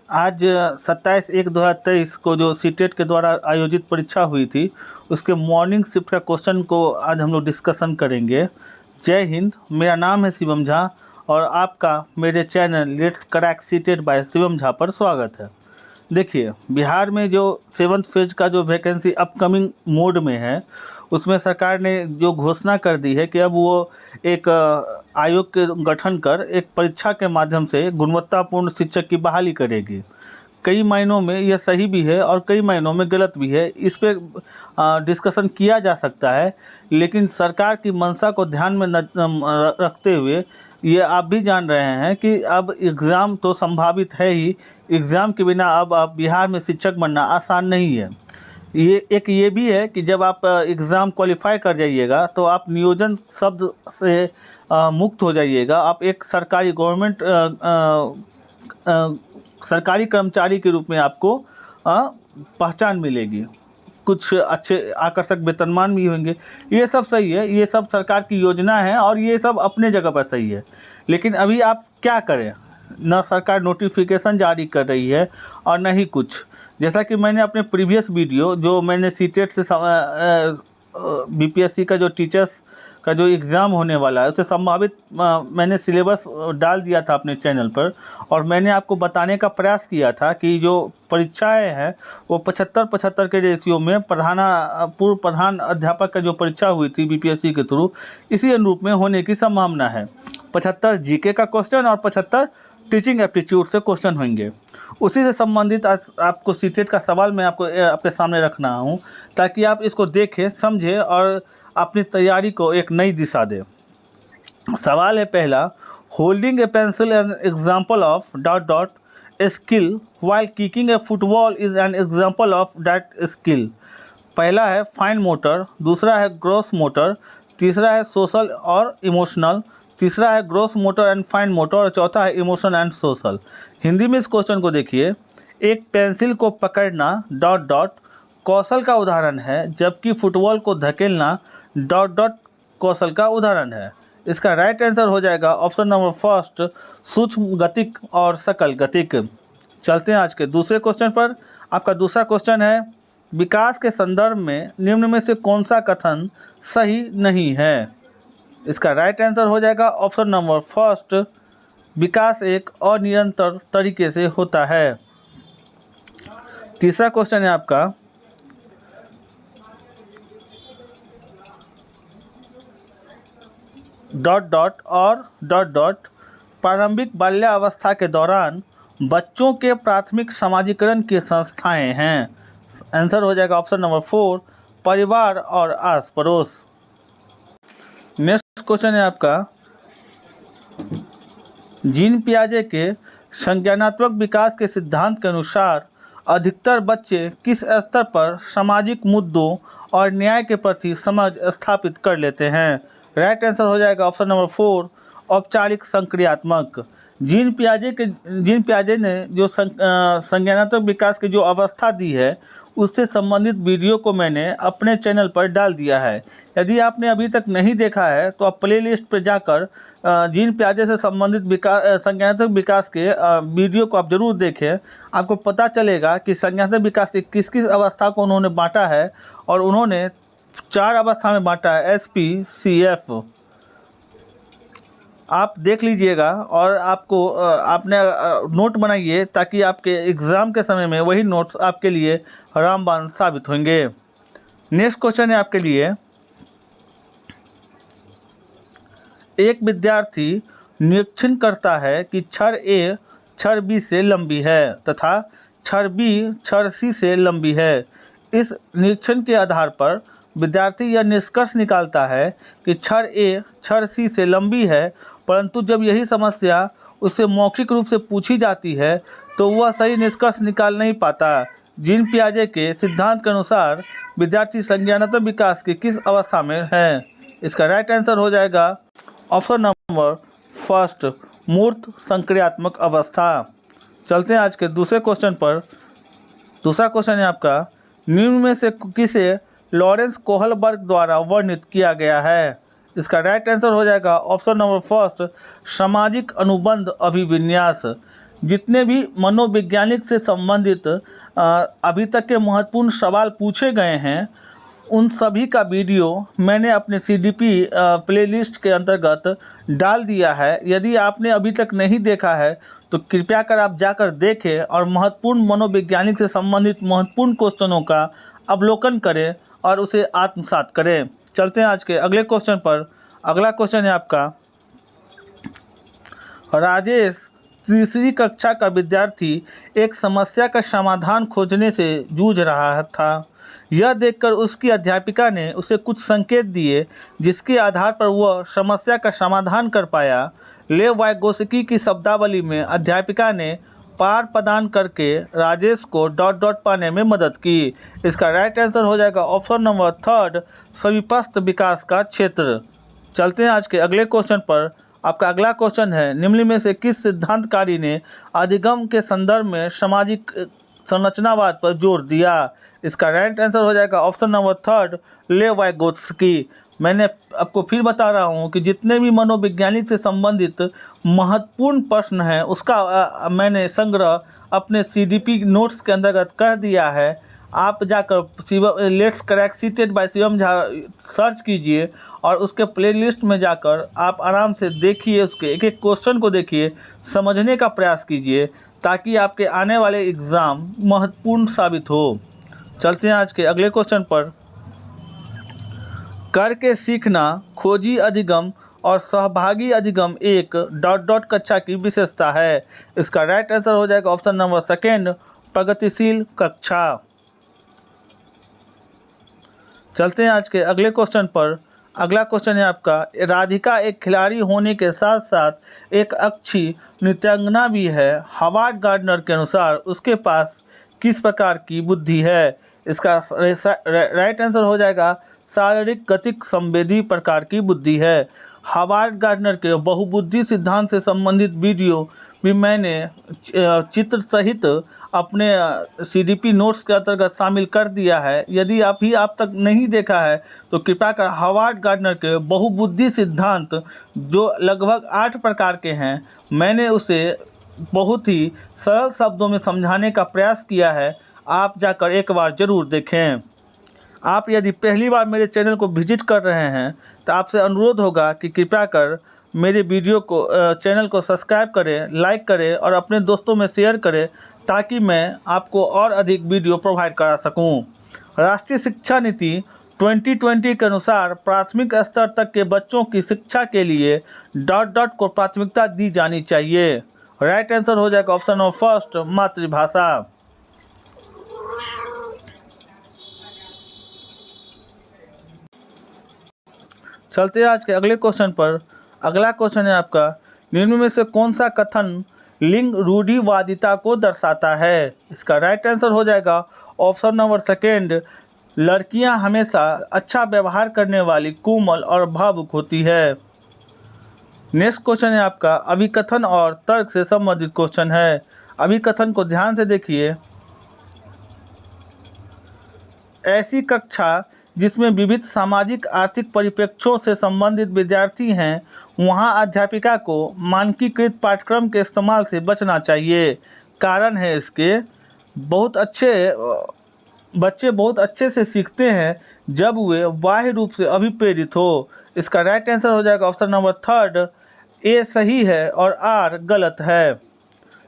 आज 27/1/2023 को जो सीटेट के द्वारा आयोजित परीक्षा हुई थी उसके मॉर्निंग शिफ्ट का क्वेश्चन को आज हम लोग डिस्कशन करेंगे। जय हिंद, मेरा नाम है शिवम झा और आपका मेरे channel let's crack CTET by Shivam Jha पर स्वागत है। देखिए, बिहार में जो 7th फेज का जो वैकेंसी अपकमिंग मोड में है उसमें सरकार ने जो घोषणा कर दी है कि अब वो एक आयोग के गठन कर एक परीक्षा के माध्यम से गुणवत्तापूर्ण शिक्षक की बहाली करेगी। कई मायनों में यह सही भी है और कई मायनों में गलत भी है। इस पे डिस्कशन किया जा सकता है, लेकिन सरकार की मंशा को ध्यान में रखते हुए ये आप भी जान रहे हैं कि अब एग्ज़ाम तो संभावित है ही। एग्ज़ाम के बिना अब बिहार में शिक्षक बनना आसान नहीं है। ये भी है कि जब आप एग्ज़ाम क्वालिफाई कर जाइएगा तो आप नियोजन शब्द से मुक्त हो जाइएगा। आप एक सरकारी सरकारी कर्मचारी के रूप में आपको पहचान मिलेगी। कुछ अच्छे आकर्षक वेतनमान भी होंगे। ये सब सही है, ये सब सरकार की योजना है और ये सब अपने जगह पर सही है। लेकिन अभी आप क्या करें, न सरकार नोटिफिकेशन जारी कर रही है और न ही कुछ। जैसा कि मैंने अपने प्रीवियस वीडियो जो मैंने सीटेट से बीपीएससी का जो टीचर्स का जो एग्ज़ाम होने वाला है उससे संभावित मैंने सिलेबस डाल दिया था अपने चैनल पर और मैंने आपको बताने का प्रयास किया था कि जो परीक्षाएं हैं वो 75-75 के रेशियो में पूर्व प्रधान अध्यापक का जो परीक्षा हुई थी बीपीएससी के थ्रू, इसी अनुरूप में होने की संभावना है। 75 जीके का क्वेश्चन और 75 टीचिंग एप्टीट्यूड से क्वेश्चन होंगे। उसी से संबंधित आज आपको सीटेट का सवाल मैं आपको आपके सामने रखना हूँ ताकि आप इसको देखें, समझें और अपनी तैयारी को एक नई दिशा दे। सवाल है पहला, holding A pencil an example of dot dot a skill while kicking A football is an example of that skill. पहला है फाइन मोटर, दूसरा है ग्रॉस मोटर, तीसरा है सोशल और इमोशनल, तीसरा है gross motor and fine motor और चौथा है इमोशन एंड सोशल। हिंदी में इस क्वेश्चन को देखिए, एक पेंसिल को पकड़ना डॉट डॉट कौशल का उदाहरण है, जबकि फुटबॉल को धकेलना डॉट डॉट कौशल का उदाहरण है। इसका राइट आंसर हो जाएगा ऑप्शन नंबर फर्स्ट, सूक्ष्म गतिक और सकल गतिक। चलते हैं आज के दूसरे क्वेश्चन पर। आपका दूसरा क्वेश्चन है, विकास के संदर्भ में निम्न में से कौन सा कथन सही नहीं है। इसका राइट आंसर हो जाएगा ऑप्शन नंबर फर्स्ट, विकास एक अनिरंतर तरीके से होता है। तीसरा क्वेश्चन है आपका, डॉट डॉट और डॉट डॉट प्रारंभिक बाल्यावस्था के दौरान बच्चों के प्राथमिक समाजीकरण की संस्थाएं हैं। आंसर हो जाएगा ऑप्शन नंबर 4, परिवार और आस पड़ोस। नेक्स्ट क्वेश्चन है आपका, जीन पियाजे के संज्ञानात्मक विकास के सिद्धांत के अनुसार अधिकतर बच्चे किस स्तर पर सामाजिक मुद्दों और न्याय के प्रति समझ स्थापित कर लेते हैं। राइट आंसर हो जाएगा ऑप्शन नंबर 4, औपचारिक संक्रियात्मक। जीन पियाजे ने जो संज्ञानात्मक विकास की जो अवस्था दी है उससे संबंधित वीडियो को मैंने अपने चैनल पर डाल दिया है। यदि आपने अभी तक नहीं देखा है तो आप प्लेलिस्ट पर जाकर जीन पियाजे से संबंधित संज्ञानात्मक विकास के वीडियो को आप जरूर देखें। आपको पता चलेगा कि संज्ञानात्मक विकास की किस किस अवस्था को उन्होंने बांटा है और उन्होंने 4 अवस्था में बांटा है, SPCF। आप देख लीजिएगा और आपने नोट बनाइए ताकि आपके एग्ज़ाम के समय में वही नोट्स आपके लिए रामबाण साबित होंगे। नेक्स्ट क्वेश्चन है आपके लिए, एक विद्यार्थी निरीक्षण करता है कि छड़ A छड़ B से लंबी है तथा छड़ B छड़ C से लंबी है। इस निरीक्षण के आधार पर विद्यार्थी यह निष्कर्ष निकालता है कि छड़ A छड़ C से लंबी है, परंतु जब यही समस्या उससे मौखिक रूप से पूछी जाती है तो वह सही निष्कर्ष निकाल नहीं पाता। जीन पियाजे के सिद्धांत के अनुसार विद्यार्थी संज्ञानात्मक विकास की किस अवस्था में है। इसका राइट आंसर हो जाएगा ऑप्शन नंबर फर्स्ट, मूर्त संक्रियात्मक अवस्था। चलते हैं आज के दूसरे क्वेश्चन पर। दूसरा क्वेश्चन है आपका, निम्न में से किसे लॉरेंस कोहलबर्ग द्वारा वर्णित किया गया है। इसका राइट आंसर हो जाएगा ऑप्शन नंबर फर्स्ट, सामाजिक अनुबंध अभिविन्यास। जितने भी मनोवैज्ञानिक से संबंधित अभी तक के महत्वपूर्ण सवाल पूछे गए हैं उन सभी का वीडियो मैंने अपने CDP प्लेलिस्ट के अंतर्गत डाल दिया है। यदि आपने अभी तक नहीं देखा है तो कृपया कर आप जाकर देखें और महत्वपूर्ण मनोवैज्ञानिक से संबंधित महत्वपूर्ण क्वेश्चनों का अवलोकन करें और उसे आत्मसात करें। चलते हैं आज के अगले क्वेश्चन पर। अगला क्वेश्चन है आपका, राजेश तीसरी कक्षा का विद्यार्थी एक समस्या का समाधान खोजने से जूझ रहा था। यह देखकर उसकी अध्यापिका ने उसे कुछ संकेत दिए जिसके आधार पर वह समस्या का समाधान कर पाया। लेव वाइगोत्स्की की शब्दावली में अध्यापिका ने पार प्रदान करके राजेश को ... पाने में मदद की। इसका राइट आंसर हो जाएगा ऑप्शन नंबर 3, सविपस्त विकास का क्षेत्र। चलते हैं आज के अगले क्वेश्चन पर। आपका अगला क्वेश्चन है, निम्न में से किस सिद्धांतकारी ने अधिगम के संदर्भ में सामाजिक संरचनावाद पर जोर दिया? इसका राइट आंसर हो जाएगा ऑप्शन नंबर 3, लेव वाइगोत्स्की। मैंने आपको फिर बता रहा हूँ कि जितने भी मनोवैज्ञानिक से संबंधित महत्वपूर्ण प्रश्न हैं उसका मैंने संग्रह अपने CDP नोट्स के अंतर्गत कर दिया है। आप जाकर let's crack CTET by Shivam Jha search कीजिए और उसके प्लेलिस्ट में जाकर आप आराम से देखिए, उसके एक एक क्वेश्चन को देखिए, समझने का प्रयास कीजिए ताकि आपके आने वाले एग्ज़ाम महत्वपूर्ण साबित हो। चलते हैं आज के अगले क्वेश्चन पर। करके सीखना, खोजी अधिगम और सहभागी अधिगम एक ... कक्षा की विशेषता है। इसका राइट आंसर हो जाएगा ऑप्शन नंबर 2, प्रगतिशील कक्षा। चलते हैं आज के अगले क्वेश्चन पर। अगला क्वेश्चन है आपका, राधिका एक खिलाड़ी होने के साथ साथ एक अच्छी नृत्यांगना भी है। हावर्ड गार्डनर के अनुसार उसके पास किस प्रकार की बुद्धि है? इसका राइट आंसर हो जाएगा शारीरिक गतिक संवेदी प्रकार की बुद्धि है। हावर्ड गार्डनर के बहुबुद्धि सिद्धांत से संबंधित वीडियो भी मैंने चित्र सहित अपने CDP नोट्स के अंतर्गत शामिल कर दिया है। यदि आप तक नहीं देखा है तो कृपया कर हावर्ड गार्डनर के बहुबुद्धि सिद्धांत जो लगभग 8 प्रकार के हैं, मैंने उसे बहुत ही सरल शब्दों में समझाने का प्रयास किया है। आप जाकर एक बार ज़रूर देखें। आप यदि पहली बार मेरे चैनल को विजिट कर रहे हैं तो आपसे अनुरोध होगा कि कृपया कर मेरे वीडियो को चैनल को सब्सक्राइब करें, लाइक करें और अपने दोस्तों में शेयर करें ताकि मैं आपको और अधिक वीडियो प्रोवाइड करा सकूं। राष्ट्रीय शिक्षा नीति 2020 के अनुसार प्राथमिक स्तर तक के बच्चों की शिक्षा के लिए ... को प्राथमिकता दी जानी चाहिए। राइट आंसर हो जाएगा ऑप्शन नंबर 1, मातृभाषा। चलते हैं आज के अगले क्वेश्चन पर। अगला क्वेश्चन है आपका, निम्न में से कौन सा कथन लिंग रूढ़िवादिता को दर्शाता है? इसका राइट आंसर हो जाएगा ऑप्शन नंबर 2, लड़कियां हमेशा अच्छा व्यवहार करने वाली, कोमल और भावुक होती है। नेक्स्ट क्वेश्चन है आपका, अभिकथन और तर्क से संबंधित क्वेश्चन है। अभिकथन को ध्यान से देखिए। ऐसी कक्षा जिसमें विविध सामाजिक आर्थिक परिप्रेक्ष्यों से संबंधित विद्यार्थी हैं, वहां अध्यापिका को मानकीकृत पाठ्यक्रम के इस्तेमाल से बचना चाहिए। कारण है इसके, बच्चे बहुत अच्छे से सीखते हैं जब वे बाह्य रूप से अभिप्रेरित हो। इसका राइट आंसर हो जाएगा ऑप्शन नंबर 3, ए सही है और आर गलत है।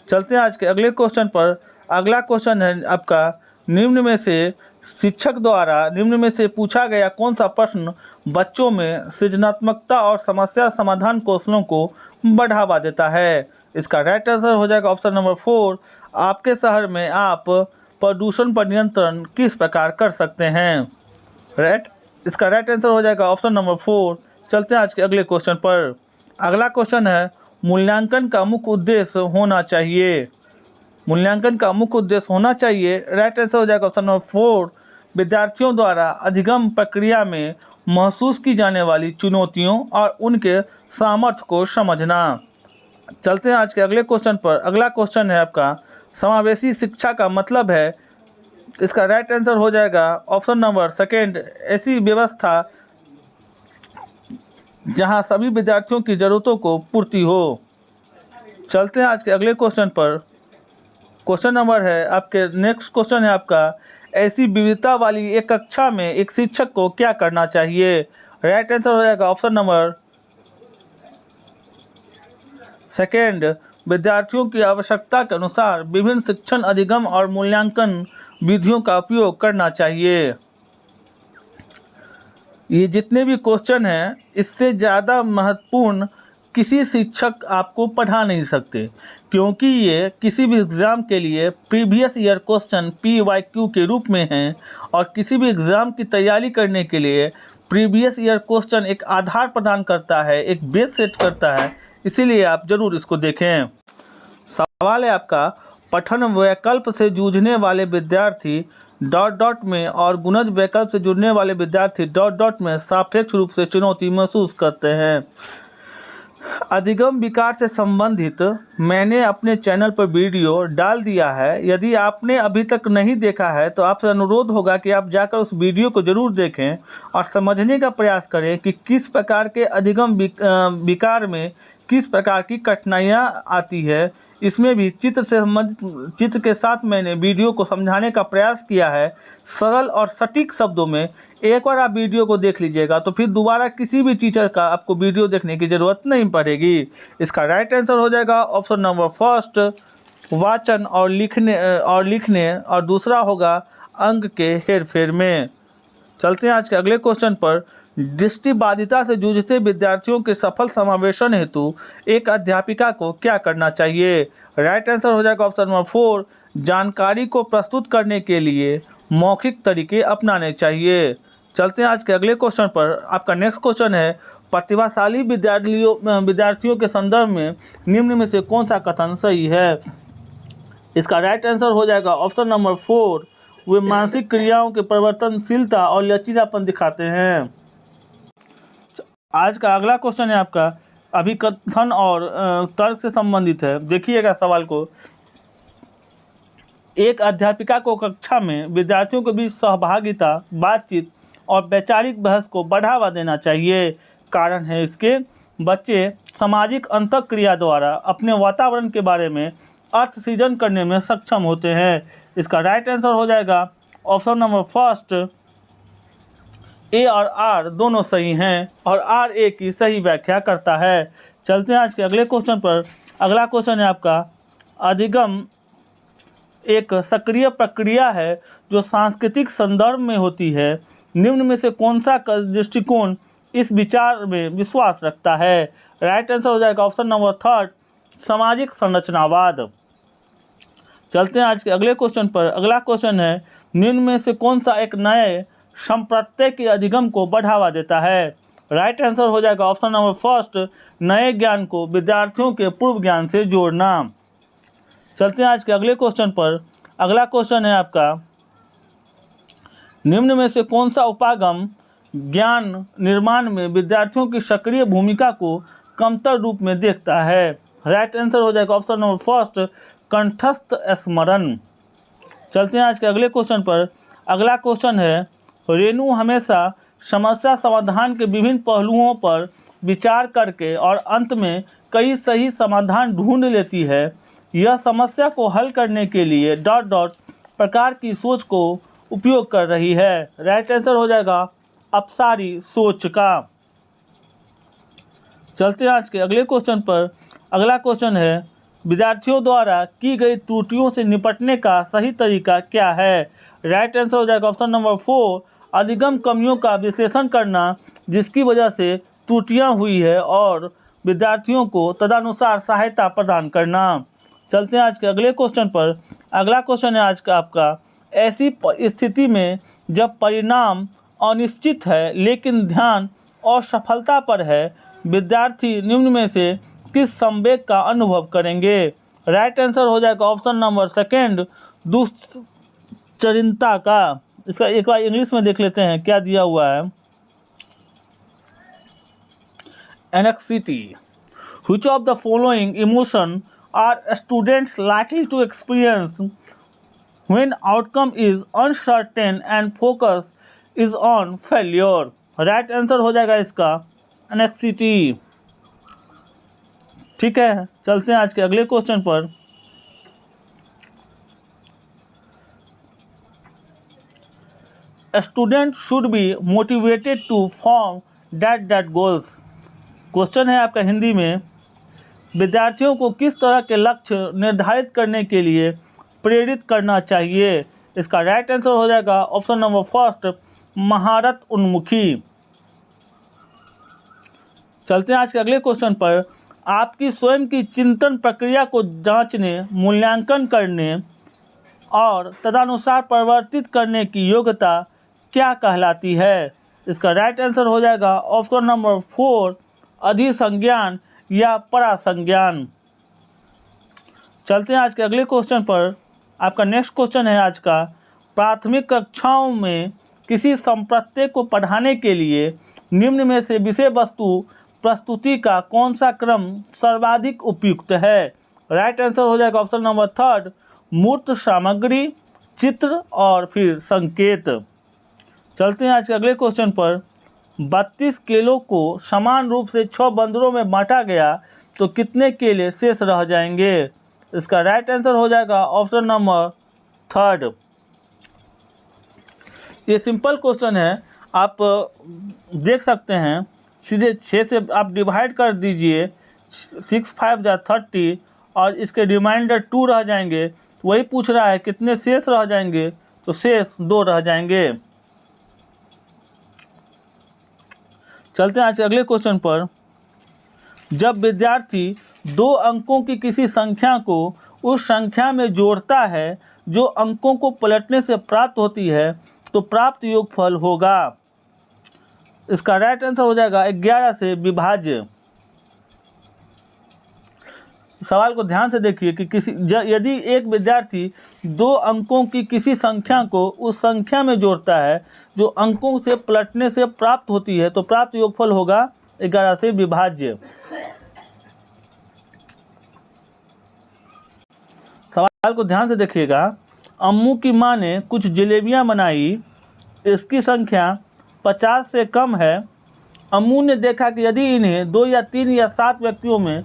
चलते हैं आज के अगले क्वेश्चन पर। अगला क्वेश्चन है आपका, निम्न में से शिक्षक द्वारा निम्न में से पूछा गया कौन सा प्रश्न बच्चों में सृजनात्मकता और समस्या समाधान कौशलों को बढ़ावा देता है? इसका राइट आंसर हो जाएगा ऑप्शन नंबर 4, आपके शहर में आप प्रदूषण पर नियंत्रण किस प्रकार कर सकते हैं? इसका राइट आंसर हो जाएगा ऑप्शन नंबर 4। चलते हैं आज के अगले क्वेश्चन पर। अगला क्वेश्चन है, मूल्यांकन का मुख्य उद्देश्य होना चाहिए। मूल्यांकन का मुख्य उद्देश्य होना चाहिए। राइट आंसर हो जाएगा ऑप्शन नंबर 4, विद्यार्थियों द्वारा अधिगम प्रक्रिया में महसूस की जाने वाली चुनौतियों और उनके सामर्थ्य को समझना। चलते हैं आज के अगले क्वेश्चन पर। अगला क्वेश्चन है आपका, समावेशी शिक्षा का मतलब है? इसका राइट आंसर हो जाएगा ऑप्शन नंबर 2, ऐसी व्यवस्था जहां सभी विद्यार्थियों की ज़रूरतों को पूर्ति हो। चलते हैं आज के अगले क्वेश्चन पर। क्वेश्चन नंबर है आपके, नेक्स्ट क्वेश्चन है आपका, ऐसी विविधता वाली एक कक्षा में एक शिक्षक को क्या करना चाहिए? राइट आंसर हो जाएगा ऑप्शन नंबर सेकेंड, विद्यार्थियों की आवश्यकता के अनुसार विभिन्न शिक्षण अधिगम और मूल्यांकन विधियों का उपयोग करना चाहिए। ये जितने भी क्वेश्चन हैं, इससे ज़्यादा महत्वपूर्ण किसी शिक्षक आपको पढ़ा नहीं सकते, क्योंकि ये किसी भी एग्ज़ाम के लिए प्रीवियस ईयर क्वेश्चन PYQ के रूप में हैं और किसी भी एग्ज़ाम की तैयारी करने के लिए प्रीवियस ईयर क्वेश्चन एक आधार प्रदान करता है, एक बेस सेट करता है, इसीलिए आप ज़रूर इसको देखें। सवाल है आपका, पठन वैकल्प से जूझने वाले विद्यार्थी डॉट डॉट में और गुणज वैकल्प से जुड़ने वाले विद्यार्थी डॉट डॉट में सापेक्ष रूप से चुनौती महसूस करते हैं। अधिगम विकार से संबंधित मैंने अपने चैनल पर वीडियो डाल दिया है। यदि आपने अभी तक नहीं देखा है तो आपसे अनुरोध होगा कि आप जाकर उस वीडियो को ज़रूर देखें और समझने का प्रयास करें कि किस प्रकार के अधिगम विकार में किस प्रकार की कठिनाइयाँ आती है। इसमें भी चित्र से संबंधित चित्र के साथ मैंने वीडियो को समझाने का प्रयास किया है सरल और सटीक शब्दों में। एक बार आप वीडियो को देख लीजिएगा तो फिर दोबारा किसी भी टीचर का आपको वीडियो देखने की ज़रूरत नहीं पड़ेगी। इसका राइट आंसर हो जाएगा ऑप्शन नंबर फर्स्ट, वाचन और लिखने और दूसरा होगा अंक के हेरफेर में। चलते हैं आज के अगले क्वेश्चन पर। दृष्टिबाधिता से जूझते विद्यार्थियों के सफल समावेशन हेतु एक अध्यापिका को क्या करना चाहिए? राइट आंसर हो जाएगा ऑप्शन नंबर 4, जानकारी को प्रस्तुत करने के लिए मौखिक तरीके अपनाने चाहिए। चलते हैं आज के अगले क्वेश्चन पर। आपका नेक्स्ट क्वेश्चन है, प्रतिभाशाली विद्यार्थियों के संदर्भ में निम्न में से कौन सा कथन सही है? इसका राइट आंसर हो जाएगा ऑप्शन नंबर 4, वे मानसिक क्रियाओं के परिवर्तनशीलता और लचीलापन दिखाते हैं। आज का अगला क्वेश्चन है आपका, अभिकथन और तर्क से संबंधित है। देखिएगा सवाल को, एक अध्यापिका को कक्षा में विद्यार्थियों के बीच सहभागिता, बातचीत और वैचारिक बहस को बढ़ावा देना चाहिए। कारण है इसके, बच्चे सामाजिक अंतःक्रिया द्वारा अपने वातावरण के बारे में अर्थ सृजन करने में सक्षम होते हैं। इसका राइट आंसर हो जाएगा ऑप्शन नंबर फर्स्ट, ए और आर दोनों सही हैं और आर ए की सही व्याख्या करता है। चलते हैं आज के अगले क्वेश्चन पर। अगला क्वेश्चन है आपका, अधिगम एक सक्रिय प्रक्रिया है जो सांस्कृतिक संदर्भ में होती है। निम्न में से कौन सा दृष्टिकोण इस विचार में विश्वास रखता है? राइट आंसर हो जाएगा ऑप्शन नंबर 3, सामाजिक संरचनावाद। चलते हैं आज के अगले क्वेश्चन पर। अगला क्वेश्चन है, निम्न में से कौन सा एक नए संप्रत्यय के अधिगम को बढ़ावा देता है? राइट आंसर हो जाएगा ऑप्शन नंबर फर्स्ट, नए ज्ञान को विद्यार्थियों के पूर्व ज्ञान से जोड़ना। चलते हैं आज के अगले क्वेश्चन पर। अगला क्वेश्चन है आपका, निम्न में से कौन सा उपागम ज्ञान निर्माण में विद्यार्थियों की सक्रिय भूमिका को कमतर रूप में देखता है? राइट आंसर हो जाएगा ऑप्शन नंबर फर्स्ट, कंठस्थ स्मरण। चलते हैं आज के अगले क्वेश्चन पर। अगला क्वेश्चन है, रेणु हमेशा समस्या समाधान के विभिन्न पहलुओं पर विचार करके और अंत में कई सही समाधान ढूंढ लेती है। यह समस्या को हल करने के लिए डॉट डॉट प्रकार की सोच को उपयोग कर रही है। राइट आंसर हो जाएगा अपसारी सोच का। चलते हैं आज के अगले क्वेश्चन पर। अगला क्वेश्चन है, विद्यार्थियों द्वारा की गई त्रुटियों से निपटने का सही तरीका क्या है? राइट आंसर हो जाएगा ऑप्शन नंबर 4, अधिगम कमियों का विश्लेषण करना जिसकी वजह से त्रुटियां हुई है और विद्यार्थियों को तदनुसार सहायता प्रदान करना। चलते हैं आज के अगले क्वेश्चन पर। अगला क्वेश्चन है आज का आपका, ऐसी स्थिति में जब परिणाम अनिश्चित है लेकिन ध्यान और सफलता पर है, विद्यार्थी निम्न में से किस संवेग का अनुभव करेंगे? राइट आंसर हो जाएगा ऑप्शन नंबर सेकेंड, दुश्चिंता का। इसका एक बार इंग्लिश में देख लेते हैं क्या दिया हुआ है। Anxiety, which of the following emotion are students likely to experience when outcome is uncertain and focus is on failure? Right answer हो जाएगा इसका एनेक्सिटी। ठीक है, चलते हैं आज के अगले क्वेश्चन पर। Student should be motivated to form that goals. Question है आपका हिंदी में, विद्यार्थियों को किस तरह के लक्ष्य निर्धारित करने के लिए प्रेरित करना चाहिए। इसका राइट आंसर हो जाएगा ऑप्शन नंबर फर्स्ट, महारत उन्मुखी। चलते हैं आज के अगले क्वेश्चन पर। आपकी स्वयं की चिंतन प्रक्रिया को जांचने, मूल्यांकन करने और तदनुसार परिवर्तित करने की योग्यता क्या कहलाती है। इसका राइट आंसर हो जाएगा ऑप्शन नंबर 4, अधिसंज्ञान या परासंज्ञान। चलते हैं आज के अगले क्वेश्चन पर। आपका नेक्स्ट क्वेश्चन है आज का, प्राथमिक कक्षाओं में किसी संप्रत्यय को पढ़ाने के लिए निम्न में से विषय वस्तु प्रस्तुति का कौन सा क्रम सर्वाधिक उपयुक्त है। राइट आंसर हो जाएगा ऑप्शन नंबर 3, मूर्त सामग्री, चित्र और फिर संकेत। चलते हैं आज के अगले क्वेश्चन पर। 32 केलों को समान रूप से 6 बंदरों में बांटा गया तो कितने केले शेष रह जाएंगे। इसका राइट आंसर हो जाएगा ऑप्शन नंबर 3। ये सिंपल क्वेश्चन है, आप देख सकते हैं, सीधे 6 से आप डिवाइड कर दीजिए, 6 5 जा 30 और इसके रिमाइंडर 2 रह जाएंगे। वही पूछ रहा है कितने शेष रह जाएंगे, तो शेष 2 रह जाएंगे। चलते हैं आज के अगले क्वेश्चन पर। जब विद्यार्थी 2 अंकों की किसी संख्या को उस संख्या में जोड़ता है जो अंकों को पलटने से प्राप्त होती है तो प्राप्त योगफल होगा। इसका राइट आंसर हो जाएगा 11 से विभाज्य। सवाल को ध्यान से देखिए कि यदि एक विद्यार्थी 2 अंकों की किसी संख्या को उस संख्या में जोड़ता है जो अंकों से पलटने से प्राप्त होती है तो प्राप्त योगफल होगा 11 से विभाज्य। सवाल को ध्यान से देखिएगा। अम्मू की मां ने कुछ जलेबियां बनाई, इसकी संख्या 50 से कम है। अम्मू ने देखा कि यदि इन्हें 2 या 3 या 7 व्यक्तियों में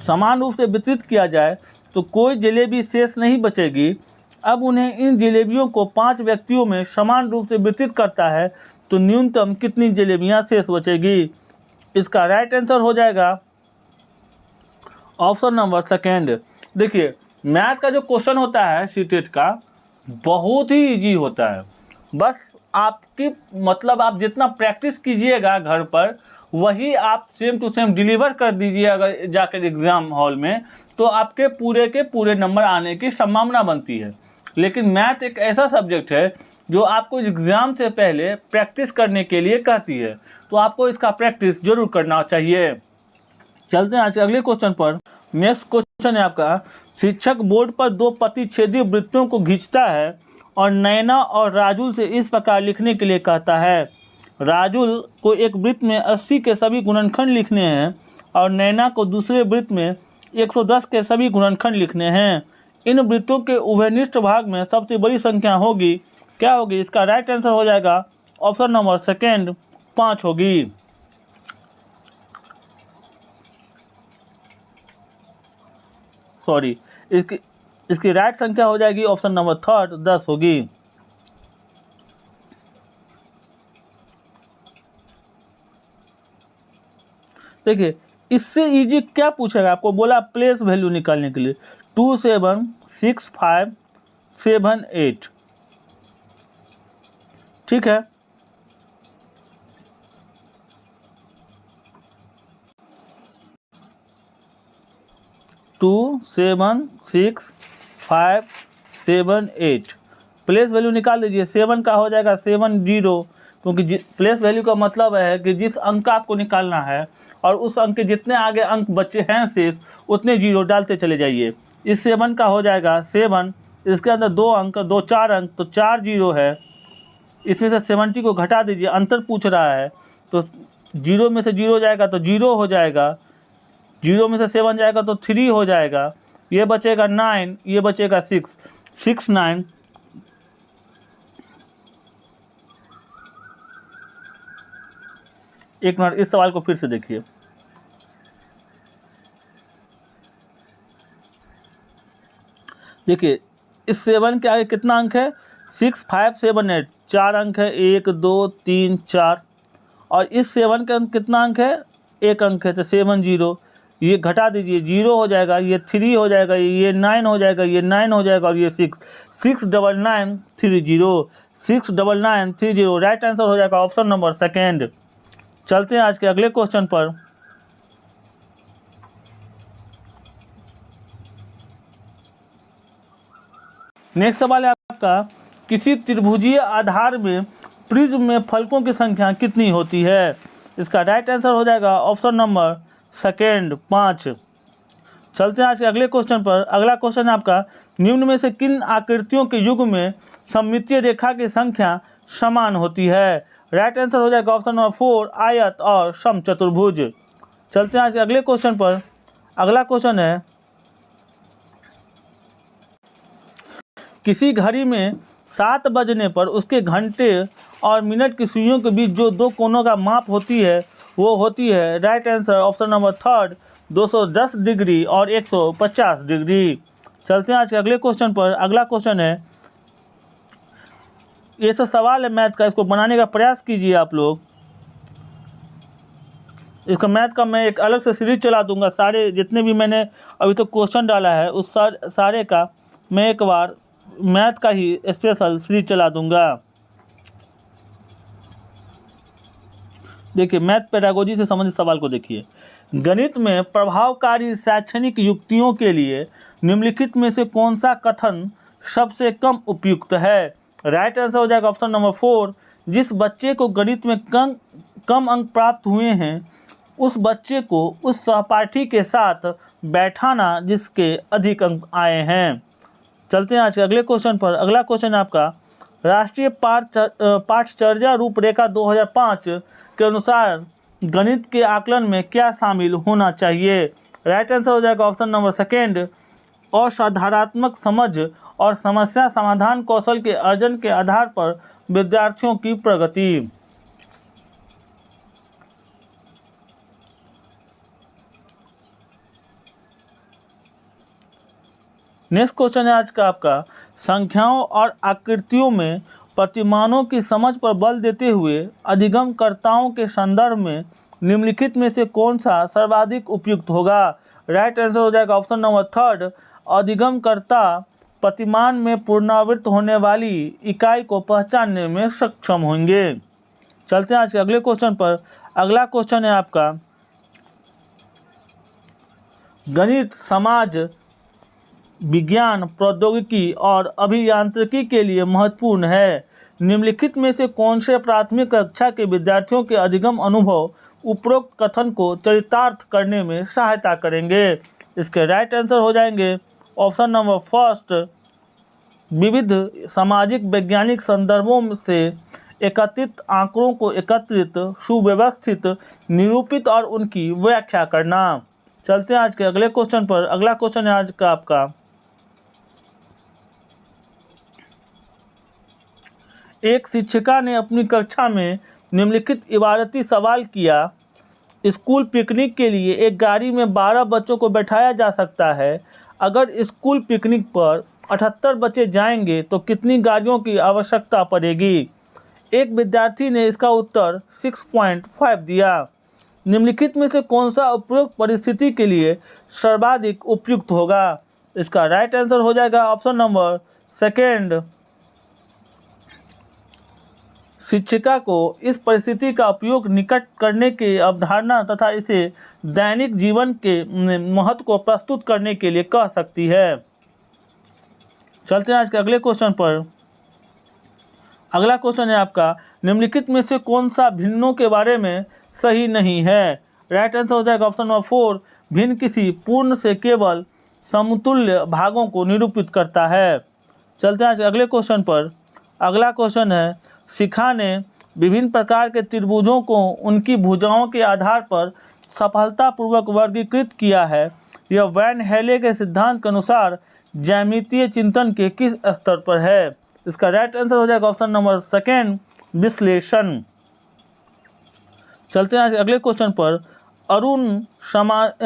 समान रूप से वितरित किया जाए तो कोई जलेबी शेष नहीं बचेगी। अब उन्हें इन जलेबियों को 5 व्यक्तियों में समान रूप से वितरित करता है तो न्यूनतम कितनी जलेबियां शेष बचेगी। इसका राइट आंसर हो जाएगा ऑप्शन नंबर 2। देखिए, मैथ का जो क्वेश्चन होता है सीटेट का, बहुत ही इजी होता है। बस आपकी मतलब आप जितना प्रैक्टिस कीजिएगा घर पर, वही आप सेम टू सेम डिलीवर कर दीजिए अगर जाकर एग्ज़ाम हॉल में, तो आपके पूरे के पूरे नंबर आने की संभावना बनती है। लेकिन मैथ एक ऐसा सब्जेक्ट है जो आपको एग्ज़ाम से पहले प्रैक्टिस करने के लिए कहती है, तो आपको इसका प्रैक्टिस जरूर करना चाहिए। चलते हैं आज के अगले क्वेश्चन पर। नेक्स्ट क्वेश्चन है आपका, शिक्षक बोर्ड पर 2 प्रतिच्छेदी वृत्तों को खींचता है और नैना और राजुल से इस प्रकार लिखने के लिए कहता है। राजुल को एक वृत्त में 80 के सभी गुणनखंड लिखने हैं और नैना को दूसरे वृत्त में 110 के सभी गुणनखंड लिखने हैं। इन वृत्तों के उभयनिष्ठ भाग में सबसे बड़ी संख्या होगी, क्या होगी। इसका राइट आंसर हो जाएगा ऑप्शन नंबर 2, 5 होगी। सॉरी, इसकी राइट संख्या हो जाएगी ऑप्शन नंबर 3, 10 होगी। देखिए, इससे इजी क्या पूछेगा, आपको बोला प्लेस वैल्यू निकालने के लिए 2 7 6 5 7 8। ठीक है, टू 7 6 5 7 8 प्लेस वैल्यू निकाल दीजिए। 7 का हो जाएगा 7 0, क्योंकि प्लेस वैल्यू का मतलब है कि जिस अंक का आपको निकालना है और उस अंक के जितने आगे अंक बचे हैं शेष, उतने 0 डालते चले जाइए। इस 7 का हो जाएगा 7, इसके अंदर 2 अंक, 2 4 अंक, तो 4 0 है। इसमें से 70 को घटा दीजिए, अंतर पूछ रहा है, तो 0 में से 0 जाएगा तो 0 हो जाएगा, 0 में से 7 जाएगा तो 3 हो जाएगा, ये बचेगा 9, ये बचेगा 6, 6 9। एक मिनट, इस सवाल को फिर से देखिए। देखिए इस 7 के आगे कितना अंक है, 6 5 7 8, 4 अंक है, 1 2 3 4। और इस 7 के अंक कितना अंक है, 1 अंक है, तो 7 0, ये घटा दीजिए 0 हो जाएगा, ये 3 हो जाएगा, ये 9 हो जाएगा, ये 9 हो जाएगा, और ये 6 6 9 9 3 0, 6 9 9 3 0। राइट आंसर हो जाएगा ऑप्शन नंबर सेकेंड। चलते हैं आज के अगले क्वेश्चन पर। नेक्स्ट सवाल है आपका, किसी त्रिभुजीय आधार में प्रिज्म में फलकों की संख्या कितनी होती है। इसका राइट आंसर हो जाएगा ऑप्शन नंबर सेकेंड 5। चलते हैं आज के अगले क्वेश्चन पर। अगला क्वेश्चन है आपका, निम्न में से किन आकृतियों के युग में सममितीय रेखा की संख्या समान होती है। राइट आंसर हो जाएगा ऑप्शन नंबर 4 आयत और समचतुर्भुज। चलते हैं आज के अगले क्वेश्चन पर। अगला क्वेश्चन है, किसी घड़ी में 7 बजने पर उसके घंटे और मिनट की सुइयों के बीच जो दो कोनों का माप होती है वो होती है। Right answer option number third 210 degree और 150 डिग्री। चलते हैं आज के अगले क्वेश्चन पर। अगला क्वेश्चन है, ये सब सवाल है मैथ का, इसको बनाने का प्रयास कीजिए आप लोग। इसका मैथ का मैं एक अलग से सीरीज चला दूंगा, सारे जितने भी मैंने अभी तो क्वेश्चन डाला है उस सारे का मैं एक बार मैथ का ही स्पेशल सीरीज चला दूंगा। देखिए मैथ पेडागोजी से संबंधित सवाल को देखिए, गणित में प्रभावकारी शैक्षणिक युक्तियों के लिए निम्नलिखित में से कौन सा कथन सबसे कम उपयुक्त है। राइट आंसर हो जाएगा ऑप्शन नंबर 4, जिस बच्चे को गणित में कम अंक प्राप्त हुए हैं उस बच्चे को उस सहपाठी के साथ बैठाना जिसके अधिक अंक आए हैं। चलते हैं आज के अगले क्वेश्चन पर। अगला क्वेश्चन है आपका, राष्ट्रीय पाठचर्या रूपरेखा 2005 के अनुसार गणित के आकलन में क्या शामिल होना चाहिए। राइट आंसर हो जाएगा ऑप्शन नंबर सेकेंड, असाधारणात्मक समझ और समस्या समाधान कौशल के अर्जन के आधार पर विद्यार्थियों की प्रगति। नेक्स्ट क्वेश्चन है आज का आपका, संख्याओं और आकृतियों में प्रतिमानों की समझ पर बल देते हुए अधिगमकर्ताओं के संदर्भ में निम्नलिखित में से कौन सा सर्वाधिक उपयुक्त होगा। राइट आंसर हो जाएगा ऑप्शन नंबर थर्ड, अधिगमकर्ता प्रतिमान में पुनरावृत्त होने वाली इकाई को पहचानने में सक्षम होंगे। चलते हैं आज के अगले क्वेश्चन पर। अगला क्वेश्चन है आपका, गणित समाज विज्ञान प्रौद्योगिकी और अभियांत्रिकी के लिए महत्वपूर्ण है। निम्नलिखित में से कौन से प्राथमिक कक्षा के विद्यार्थियों के अधिगम अनुभव उपरोक्त कथन को चरितार्थ करने में सहायता करेंगे। इसके राइट आंसर हो जाएंगे ऑप्शन नंबर फर्स्ट, विविध सामाजिक वैज्ञानिक संदर्भों से एकत्रित आंकड़ों को एकत्रित, सुव्यवस्थित, निरूपित और उनकी व्याख्या करना। चलते हैं आज के अगले क्वेश्चन पर। अगला क्वेश्चन है आज का आपका, एक शिक्षिका ने अपनी कक्षा में निम्नलिखित इबारती सवाल किया, स्कूल पिकनिक के लिए एक गाड़ी में 12 बच्चों को बैठाया जा सकता है। अगर स्कूल पिकनिक पर 78 बच्चे जाएंगे तो कितनी गाड़ियों की आवश्यकता पड़ेगी। एक विद्यार्थी ने इसका उत्तर 6.5 दिया। निम्नलिखित में से कौन सा उपयुक्त परिस्थिति के लिए सर्वाधिक उपयुक्त होगा। इसका राइट आंसर हो जाएगा ऑप्शन नंबर सेकेंड, शिक्षिका को इस परिस्थिति का उपयोग निकट करने की अवधारणा तथा इसे दैनिक जीवन के महत्व को प्रस्तुत करने के लिए कह सकती है। चलते हैं आज के अगले क्वेश्चन पर। अगला क्वेश्चन है आपका, निम्नलिखित में से कौन सा भिन्नों के बारे में सही नहीं है। राइट आंसर हो जाएगा ऑप्शन नंबर 4, भिन्न किसी पूर्ण से केवल समतुल्य भागों को निरूपित करता है। चलते हैं आज के अगले क्वेश्चन पर। अगला क्वेश्चन है, शिखा ने विभिन्न प्रकार के त्रिभुजों को उनकी भुजाओं के आधार पर सफलतापूर्वक वर्गीकृत किया है। यह वैन हेले के सिद्धांत के अनुसार ज्यामितीय चिंतन के किस स्तर पर है। इसका राइट आंसर हो जाएगा ऑप्शन नंबर सेकेंड, विश्लेषण। चलते हैं आज अगले क्वेश्चन पर। अरुण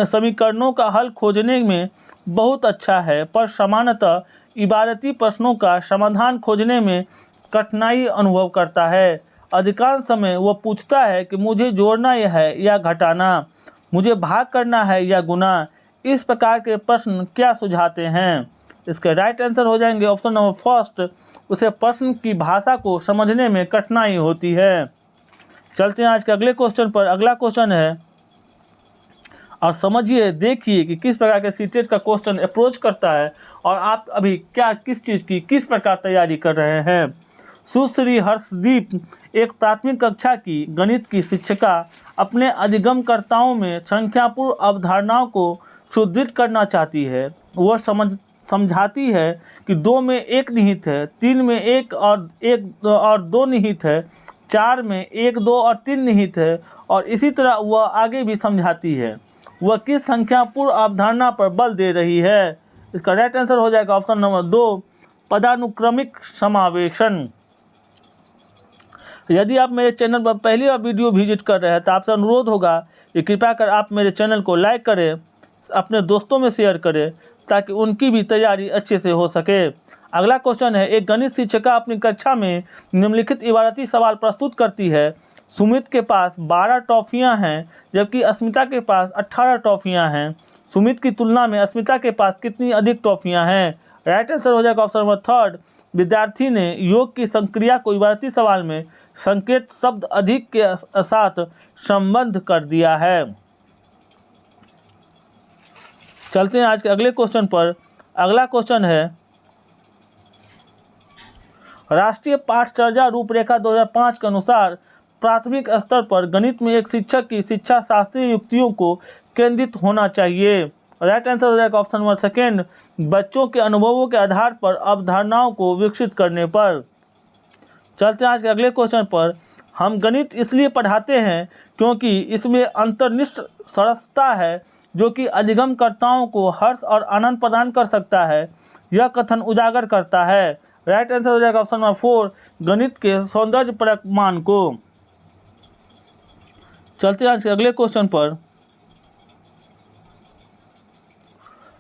समीकरणों का हल खोजने में बहुत अच्छा है, पर सामान्यतः इबारती प्रश्नों का समाधान खोजने में कठिनाई अनुभव करता है। अधिकांश समय वह पूछता है कि मुझे जोड़ना है या घटाना, मुझे भाग करना है या गुना। इस प्रकार के प्रश्न क्या सुझाते हैं? इसके राइट आंसर हो जाएंगे ऑप्शन नंबर फर्स्ट, उसे प्रश्न की भाषा को समझने में कठिनाई होती है। चलते हैं आज के अगले क्वेश्चन पर। अगला क्वेश्चन है, और समझिए, देखिए कि किस प्रकार के सीटेट का क्वेश्चन अप्रोच करता है और आप अभी क्या किस चीज़ की किस प्रकार तैयारी कर रहे हैं। सुश्री हर्षदीप एक प्राथमिक कक्षा की गणित की शिक्षिका अपने अधिगमकर्ताओं में संख्यापूर्ण अवधारणाओं को सुदृढ़ करना चाहती है। वह समझाती है कि 2 में 1 निहित है, 3 में 1 और 2 निहित है, 4 में 1, 2 और 3 निहित है, और इसी तरह वह आगे भी समझाती है। वह किस संख्यापूर्ण अवधारणा पर बल दे रही है? इसका राइट आंसर हो जाएगा ऑप्शन नंबर 2, पदानुक्रमिक समावेशन। यदि आप मेरे चैनल पर पहली बार वीडियो विजिट कर रहे हैं तो आपसे अनुरोध होगा कि कृपया कर आप मेरे चैनल को लाइक करें, अपने दोस्तों में शेयर करें, ताकि उनकी भी तैयारी अच्छे से हो सके। अगला क्वेश्चन है, एक गणित शिक्षिका अपनी कक्षा में निम्नलिखित इबारती सवाल प्रस्तुत करती है। सुमित के पास 12 टॉफियाँ हैं जबकि अस्मिता के पास 18 टॉफियाँ हैं। सुमित की तुलना में अस्मिता के पास कितनी अधिक टॉफियाँ हैं? राइट आंसर हो जाएगा ऑप्शन नंबर थर्ड, विद्यार्थी ने योग की संक्रिया को इबारती सवाल में संकेत शब्द अधिक के साथ संबद्ध कर दिया है। चलते हैं आज के अगले क्वेश्चन पर। अगला क्वेश्चन है, राष्ट्रीय पाठचर्या रूपरेखा 2005 के अनुसार प्राथमिक स्तर पर गणित में एक शिक्षक की शिक्षा शास्त्रीय युक्तियों को केंद्रित होना चाहिए। राइट आंसर हो जाएगा ऑप्शन नंबर सेकेंड, बच्चों के अनुभवों के आधार पर अवधारणाओं को विकसित करने पर। चलते हैं आज के अगले क्वेश्चन पर। हम गणित इसलिए पढ़ाते हैं क्योंकि इसमें अंतर्निष्ठ सरसता है जो कि अधिगमकर्ताओं को हर्ष और आनंद प्रदान कर सकता है, यह कथन उजागर करता है। राइट आंसर हो जाएगा ऑप्शन नंबर 4, गणित के सौंदर्यपरक मान को। चलते हैं आज के अगले क्वेश्चन पर।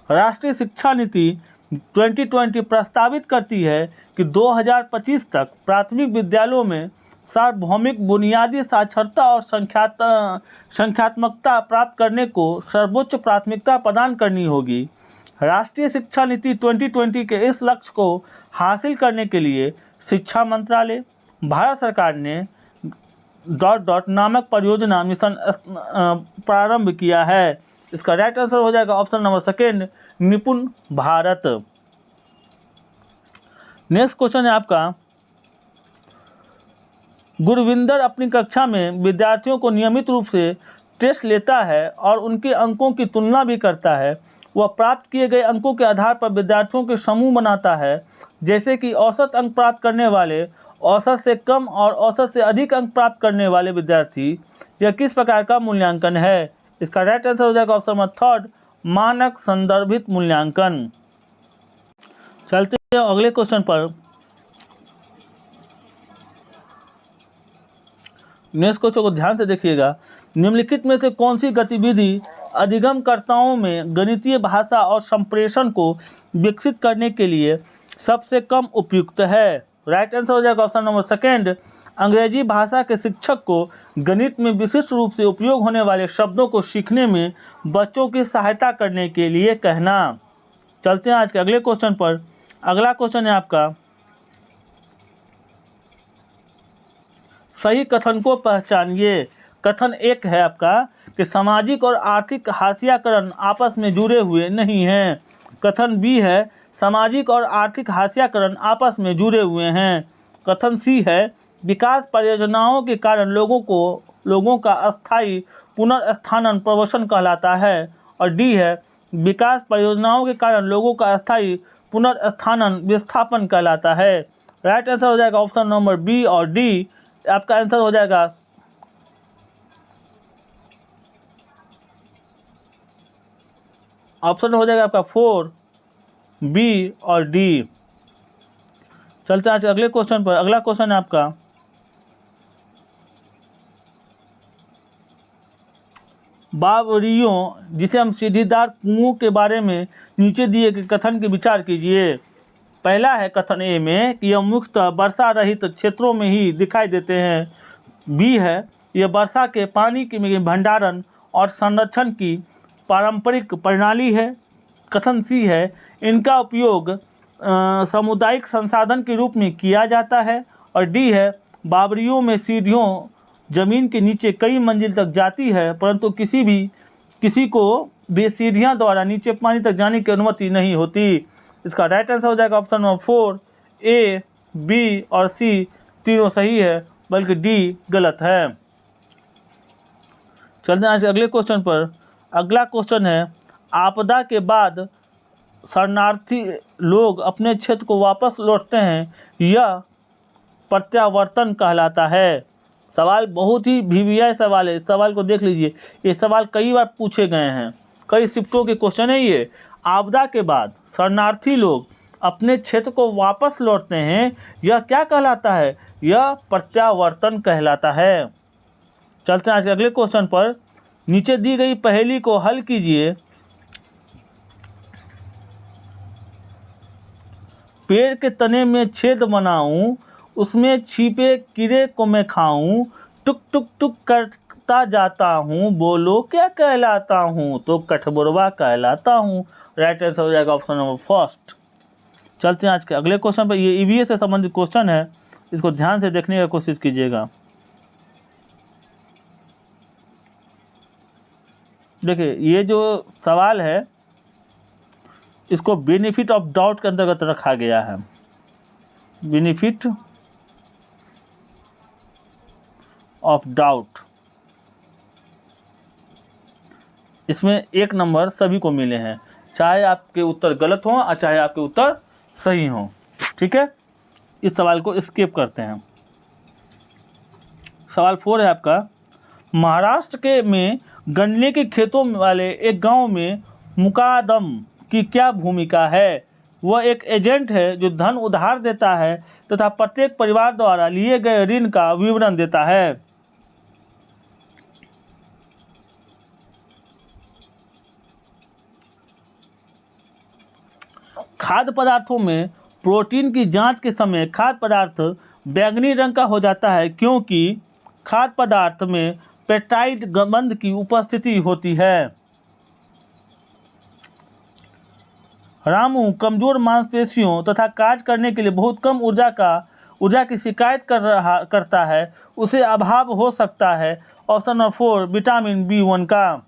राष्ट्रीय शिक्षा नीति 2020 प्रस्तावित करती है कि 2025 तक प्राथमिक विद्यालयों में सार्वभौमिक बुनियादी साक्षरता और संख्यात्मकता प्राप्त करने को सर्वोच्च प्राथमिकता प्रदान करनी होगी। राष्ट्रीय शिक्षा नीति 2020 के इस लक्ष्य को हासिल करने के लिए शिक्षा मंत्रालय, भारत सरकार ने ... नामक परियोजना मिशन प्रारंभ किया है। इसका राइट आंसर हो जाएगा ऑप्शन नंबर सेकेंड, निपुण भारत। नेक्स्ट क्वेश्चन है आपका, गुरविंदर अपनी कक्षा में विद्यार्थियों को नियमित रूप से टेस्ट लेता है और उनके अंकों की तुलना भी करता है। वह प्राप्त किए गए अंकों के आधार पर विद्यार्थियों के समूह बनाता है, जैसे कि औसत अंक प्राप्त करने वाले, औसत से कम और औसत से अधिक अंक प्राप्त करने वाले विद्यार्थी। यह किस प्रकार का मूल्यांकन है? इसका राइट आंसर हो जाएगा ऑप्शन नंबर थर्ड, मानक संदर्भित मूल्यांकन। चलते हैं अगले क्वेश्चन पर। नेक्स्ट क्वेश्चन को ध्यान से देखिएगा। निम्नलिखित में से कौन सी गतिविधि अधिगमकर्ताओं में गणितीय भाषा और संप्रेषण को विकसित करने के लिए सबसे कम उपयुक्त है? राइट आंसर हो जाएगा ऑप्शन नंबर सेकेंड, अंग्रेजी भाषा के शिक्षक को गणित में विशिष्ट रूप से उपयोग होने वाले शब्दों को सीखने में बच्चों की सहायता करने के लिए कहना। चलते हैं आज के अगले क्वेश्चन पर। अगला क्वेश्चन है आपका, सही कथन को पहचानिए। कथन एक है आपका कि सामाजिक और आर्थिक हाशियाकरण आपस में जुड़े हुए नहीं हैं। कथन बी है, सामाजिक और आर्थिक हाशियाकरण आपस में जुड़े हुए हैं। कथन सी है, विकास परियोजनाओं के कारण लोगों का अस्थायी पुनर्स्थानन प्रवसन कहलाता है। और डी है, विकास परियोजनाओं के कारण लोगों का अस्थायी पुनर्स्थानन विस्थापन कहलाता है। राइट आंसर हो जाएगा ऑप्शन नंबर बी और डी। आपका आंसर हो जाएगा ऑप्शन हो जाएगा आपका 4, बी और डी। चलते हैं आज अगले क्वेश्चन पर। अगला क्वेश्चन है आपका, बावरियों, जिसे हम सीढ़ीदार कुओं के बारे में नीचे दिए गए कथन के विचार कीजिए। पहला है कथन ए में कि यह मुख्यतः वर्षा रहित क्षेत्रों में ही दिखाई देते हैं। बी है यह वर्षा के पानी के भंडारण और संरक्षण की पारंपरिक प्रणाली है। कथन सी है इनका उपयोग सामुदायिक संसाधन के रूप में किया जाता है। और डी है बावरियों में सीढ़ियों जमीन के नीचे कई मंजिल तक जाती है, परंतु किसी को भी सीढ़ियाँ द्वारा नीचे पानी तक जाने की अनुमति नहीं होती। इसका राइट आंसर हो जाएगा ऑप्शन नंबर 4। ए, बी और सी तीनों सही है, बल्कि डी गलत है। चलते हैं आज अगले क्वेश्चन पर। अगला क्वेश्चन है आपदा के बाद शरणार्थी लोग अपने क्षेत्र को वापस लौटते हैं, यह प्रत्यावर्तन कहलाता है। सवाल बहुत ही वीवीआई सवाल है। इस सवाल को देख लीजिए, ये सवाल कई बार पूछे गए हैं, कई शिफ्टों के क्वेश्चन है ये। आपदा के बाद शरणार्थी लोग अपने क्षेत्र को वापस लौटते हैं, यह क्या कहलाता है? यह प्रत्यावर्तन कहलाता है। चलते हैं आज के अगले क्वेश्चन पर। नीचे दी गई पहेली को हल कीजिए। पेड़ के तने में छेद बनाऊं, उसमें छिपे कीड़े को मैं खाऊं, टुक टुक टुक करता जाता हूं, बोलो क्या कहलाता हूं? तो कठबुरवा कहलाता हूं। राइट आंसर हो जाएगा ऑप्शन नंबर फर्स्ट। चलते हैं आज के अगले क्वेश्चन पर। ये ईवीएस से संबंधित क्वेश्चन है, इसको ध्यान से देखने की कोशिश कीजिएगा। देखिए ये जो सवाल है इसको बेनिफिट ऑफ डाउट के अंतर्गत रखा गया है। बेनिफिट ऑफ डाउट, इसमें 1 नंबर सभी को मिले हैं, चाहे आपके उत्तर गलत हों और चाहे आपके उत्तर सही हों। ठीक है, इस सवाल को स्किप करते हैं। सवाल 4 है आपका। महाराष्ट्र के में गन्ने के खेतों वाले एक गांव में मुकादम की क्या भूमिका है? वह एक एजेंट है जो धन उधार देता है तथा प्रत्येक परिवार द्वारा लिए गए ऋण का विवरण देता है। खाद्य पदार्थों में प्रोटीन की जांच के समय खाद्य पदार्थ बैंगनी रंग का हो जाता है क्योंकि खाद्य पदार्थ में पेप्टाइड गंध की उपस्थिति होती है। रामू कमजोर मांसपेशियों तथा कार्य करने के लिए बहुत कम ऊर्जा की शिकायत करता है, उसे अभाव हो सकता है। ऑप्शन नंबर 4 विटामिन B1 का।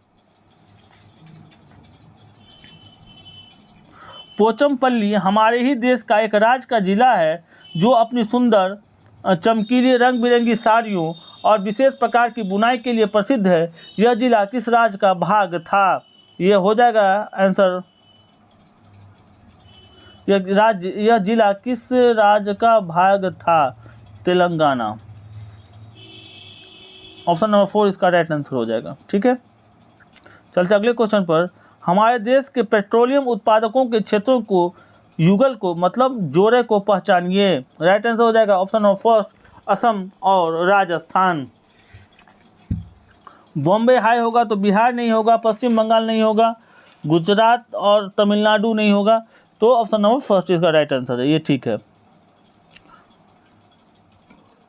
पोचमपल्ली हमारे ही देश का एक राज्य का जिला है जो अपनी सुंदर चमकीली रंग बिरंगी साड़ियों और विशेष प्रकार की बुनाई के लिए प्रसिद्ध है। यह जिला किस राज्य का भाग था? यह हो जाएगा आंसर। यह जिला किस राज्य का भाग था? तेलंगाना। ऑप्शन नंबर 4 इसका राइट आंसर हो जाएगा। ठीक है, चलते अगले क्वेश्चन पर। हमारे देश के पेट्रोलियम उत्पादकों के क्षेत्रों को युगल को मतलब जोड़े को पहचानिए। राइट आंसर हो जाएगा ऑप्शन नंबर फर्स्ट असम और राजस्थान। बॉम्बे हाई होगा तो बिहार नहीं होगा, पश्चिम बंगाल नहीं होगा, गुजरात और तमिलनाडु नहीं होगा, तो ऑप्शन नंबर फर्स्ट इसका राइट आंसर है। ये ठीक है।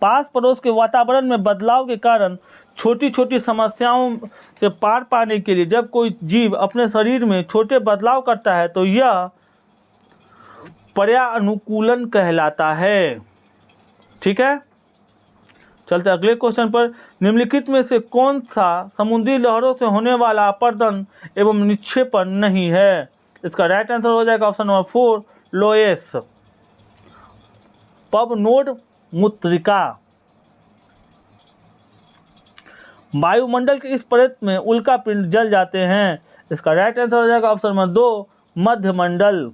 पास पड़ोस के वातावरण में बदलाव के कारण छोटी छोटी समस्याओं से पार पाने के लिए जब कोई जीव अपने शरीर में छोटे बदलाव करता है तो यह पर्यानुकूलन कहलाता है। ठीक है, चलते अगले क्वेश्चन पर। निम्नलिखित में से कौन सा समुद्री लहरों से होने वाला अपरदन एवं निक्षेपण नहीं है? इसका राइट आंसर हो जाएगा ऑप्शन नंबर 4 लोएस। पवनोड मूत्रिका। वायुमंडल के इस परत में उल्का पिंड जल जाते हैं। इसका राइट आंसर हो जाएगा ऑप्शन नंबर 2 मध्यमंडल।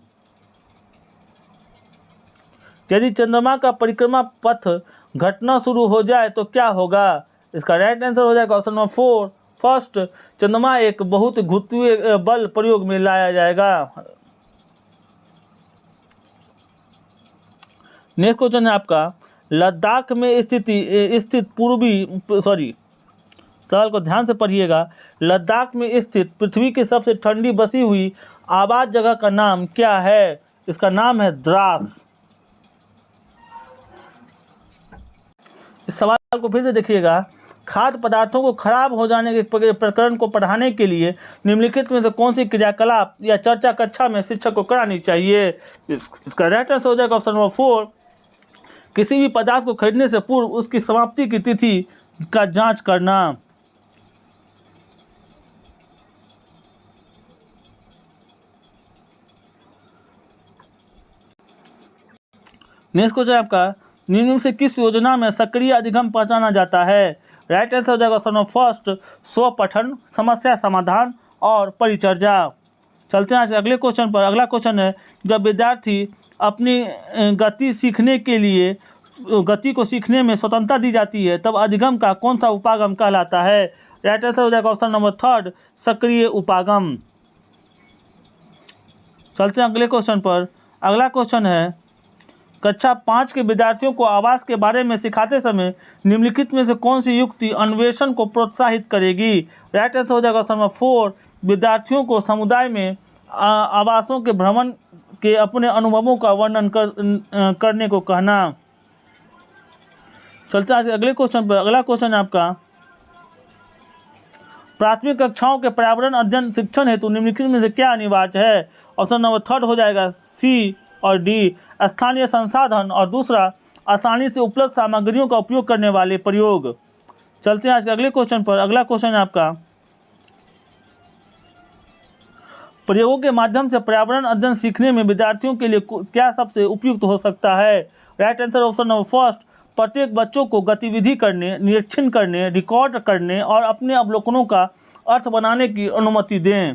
यदि चंद्रमा का परिक्रमा पथ घटना शुरू हो जाए तो क्या होगा? इसका राइट आंसर हो जाएगा ऑप्शन नंबर 4 फर्स्ट चंद्रमा एक बहुत गुरुत्वीय बल प्रयोग में लाया जाएगा। नेक्स्ट क्वेश्चन है आपका। लद्दाख में स्थित सवाल को ध्यान से पढ़िएगा। लद्दाख में स्थित पृथ्वी की सबसे ठंडी बसी हुई आबाद जगह का नाम क्या है? इसका नाम है द्रास। इस सवाल को फिर से देखिएगा। खाद्य पदार्थों को खराब हो जाने के प्रकरण को पढ़ाने के लिए निम्नलिखित में से कौन सी क्रियाकलाप या चर्चा कक्षा में शिक्षक को करानी चाहिए? इसका राइट आंसर हो जाएगा ऑप्शन नंबर 4, किसी भी पदार्थ को खरीदने से पूर्व उसकी समाप्ति की तिथि का जांच करना। नेक्स्ट क्वेश्चन आपका, निम्न में से किस योजना में सक्रिय अधिगम पहचाना जाता है? राइट आंसर हो जाएगा ऑप्शन नंबर फर्स्ट, स्व पठन, समस्या समाधान और परिचर्या। चलते हैं आज अगले क्वेश्चन पर। अगला क्वेश्चन है, जब विद्यार्थी अपनी गति को सीखने में स्वतंत्रता दी जाती है तब अधिगम का कौन सा उपागम कहलाता है? राइट आंसर हो जाएगा ऑप्शन नंबर थर्ड, सक्रिय उपागम। चलते हैं अगले क्वेश्चन पर। अगला क्वेश्चन है, कक्षा 5 के विद्यार्थियों को आवास के बारे में सिखाते समय निम्नलिखित में से कौन सी युक्ति अन्वेषण को प्रोत्साहित करेगी? राइट आंसर हो जाएगा ऑप्शन नंबर 4, विद्यार्थियों को समुदाय में आवासों के भ्रमण के अपने अनुभवों का वर्णन करने को कहना। चलते हैं अगले क्वेश्चन पर। अगला क्वेश्चन है आपका, प्राथमिक कक्षाओं के पर्यावरण अध्ययन शिक्षण हेतु निम्नलिखित में से क्या अनिवार्य है? ऑप्शन नंबर थर्ड हो जाएगा सी और डी, स्थानीय संसाधन, और दूसरा आसानी से उपलब्ध सामग्रियों का उपयोग करने वाले प्रयोग। चलते हैं आज के अगले क्वेश्चन पर। अगला क्वेश्चन है आपका, प्रयोगों के माध्यम से पर्यावरण अध्ययन सीखने में विद्यार्थियों के लिए क्या सबसे उपयुक्त हो सकता है? Right answer option number first, प्रत्येक बच्चों को गतिविधि करने, निरीक्षण करने, रिकॉर्ड करने और अपने अवलोकनों का अर्थ बनाने की अनुमति दें।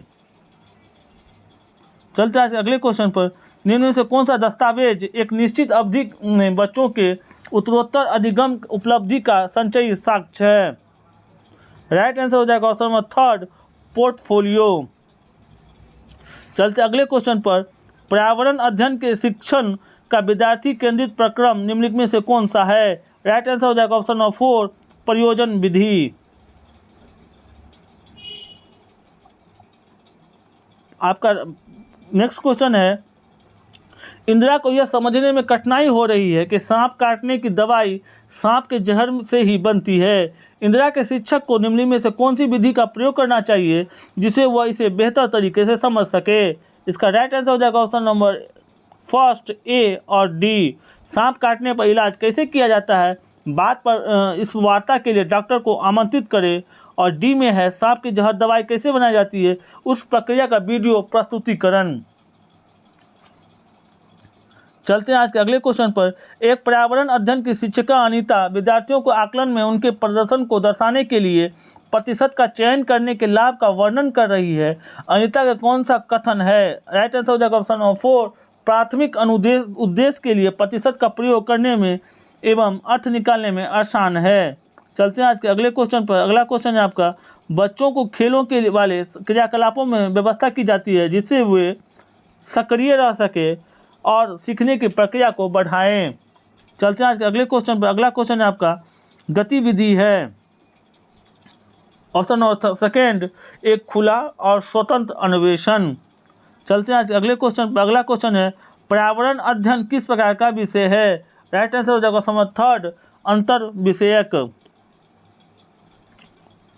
चलते हैं आज अगले क्वेश्चन पर। निम्न में से कौन सा दस्तावेज एक निश्चित अवधि में बच्चों के उत्तरोत्तर अधिगम उपलब्धि का संचयी साक्ष्य है? राइट आंसर हो जाएगा ऑप्शन नंबर थर्ड, पोर्टफोलियो। चलते अगले क्वेश्चन पर। पर्यावरण अध्ययन के शिक्षण का विद्यार्थी केंद्रित प्रक्रम निम्नलिखित में से कौन सा है? राइट आंसर हो जाएगा ऑप्शन नंबर 4, प्रयोजन विधि। आपका नेक्स्ट क्वेश्चन है, इंदिरा को यह समझने में कठिनाई हो रही है कि सांप काटने की दवाई सांप के जहर से ही बनती है। इंदिरा के शिक्षक को निम्न में से कौन सी विधि का प्रयोग करना चाहिए जिसे वह इसे बेहतर तरीके से समझ सके? इसका राइट आंसर हो जाएगा ऑप्शन नंबर फर्स्ट, ए और डी, सांप काटने पर इलाज कैसे किया जाता है बात पर इस वार्ता के लिए डॉक्टर को आमंत्रित करें, और डी में है सांप की जहर दवाई कैसे बनाई जाती है उस प्रक्रिया का वीडियो प्रस्तुतिकरण। चलते हैं आज के अगले क्वेश्चन पर। एक पर्यावरण अध्ययन की शिक्षिका अनीता विद्यार्थियों को आकलन में उनके प्रदर्शन को दर्शाने के लिए प्रतिशत का चयन करने के लाभ का वर्णन कर रही है। अनीता का कौन सा कथन है? राइट आंसर हो जाएगा ऑप्शन नंबर 4, प्राथमिक उद्देश्य के लिए प्रतिशत का प्रयोग करने में एवं अर्थ निकालने में आसान है। चलते हैं आज के अगले क्वेश्चन पर। अगला क्वेश्चन है आपका, बच्चों को खेलों के वाले क्रियाकलापों में व्यवस्था की जाती है जिससे वे सक्रिय रह सके और सीखने की प्रक्रिया को बढ़ाएं। चलते हैं आज के अगले क्वेश्चन पर। अगला क्वेश्चन है आपका, गतिविधि है ऑप्शन नंबर सेकेंड, एक खुला और स्वतंत्र अन्वेषण। चलते हैं आज के अगले क्वेश्चन पर। अगला क्वेश्चन है, पर्यावरण अध्ययन किस प्रकार का विषय है? राइट आंसर हो जाएगा ऑप्शन नंबर थर्ड, अंतर विषयक।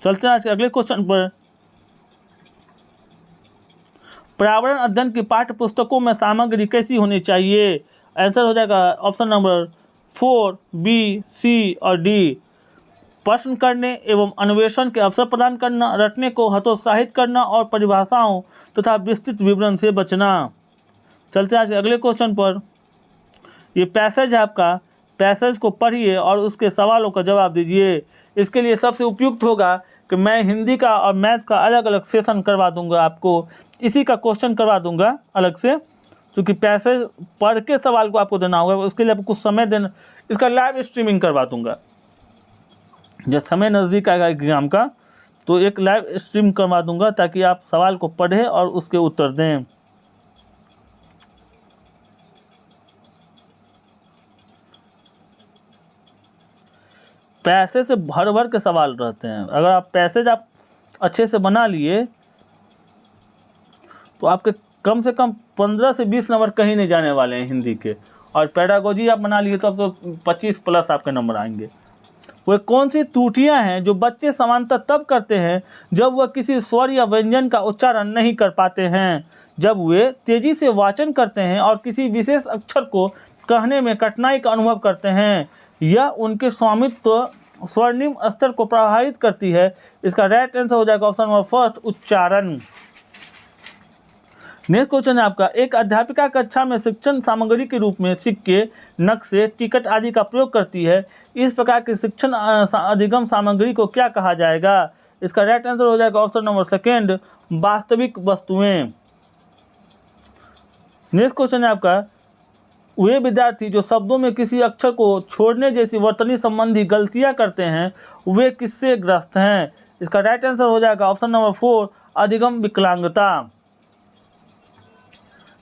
चलते हैं आज के अगले क्वेश्चन पर। पर्यावरण अध्ययन की पाठ्य पुस्तकों में सामग्री कैसी होनी चाहिए? आंसर हो जाएगा ऑप्शन नंबर 4, बी, सी और डी, प्रश्न करने एवं अन्वेषण के अवसर प्रदान करना, रटने को हतोत्साहित करना और परिभाषाओं तथा विस्तृत विवरण से बचना। चलते हैं आज के अगले क्वेश्चन पर। ये पैसेज है आपका, पैसेज को पढ़िए और उसके सवालों का जवाब दीजिए। इसके लिए सबसे उपयुक्त होगा कि मैं हिंदी का और मैथ का अलग अलग सेशन करवा दूंगा, आपको इसी का क्वेश्चन करवा दूंगा अलग से, क्योंकि पैसेज पढ़ के सवाल को आपको देना होगा, उसके लिए आपको कुछ समय देना, इसका लाइव स्ट्रीमिंग करवा दूंगा। जब समय नज़दीक आएगा एग्ज़ाम का तो एक लाइव स्ट्रीम करवा दूंगा ताकि आप सवाल को पढ़ें और उसके उत्तर दें। पैसे से भर भर के सवाल रहते हैं। अगर आप पैसेज आप अच्छे से बना लिए तो आपके कम से कम 15 से 20 नंबर कहीं नहीं जाने वाले हैं हिंदी के। और पैडागोजी आप बना लिए तो अब तो 25 प्लस आपके नंबर आएंगे। वे कौन सी त्रुटियां हैं जो बच्चे सामान्यतः तब करते हैं जब वह किसी स्वर या व्यंजन का उच्चारण नहीं कर पाते हैं, जब वे तेजी से वाचन करते हैं और किसी विशेष अक्षर को कहने में कठिनाई का अनुभव करते हैं। यह उनके स्वामित्व स्वर्णिम स्तर को प्रभावित करती है। इसका राइट आंसर हो जाएगा ऑप्शन नंबर फर्स्ट, उच्चारण। नेक्स्ट क्वेश्चन है आपका, एक अध्यापिका कक्षा में शिक्षण सामग्री के रूप में सिक्के, नक्शे, टिकट आदि का प्रयोग करती है। इस प्रकार की शिक्षण अधिगम सामग्री को क्या कहा जाएगा? इसका राइट आंसर हो जाएगा ऑप्शन नंबर सेकेंड, वास्तविक वस्तुएं। नेक्स्ट क्वेश्चन है आपका, वे विद्यार्थी जो शब्दों में किसी अक्षर को छोड़ने जैसी वर्तनी संबंधी गलतियां करते हैं वे किससे ग्रस्त हैं? इसका राइट आंसर हो जाएगा ऑप्शन नंबर 4, अधिगम विकलांगता।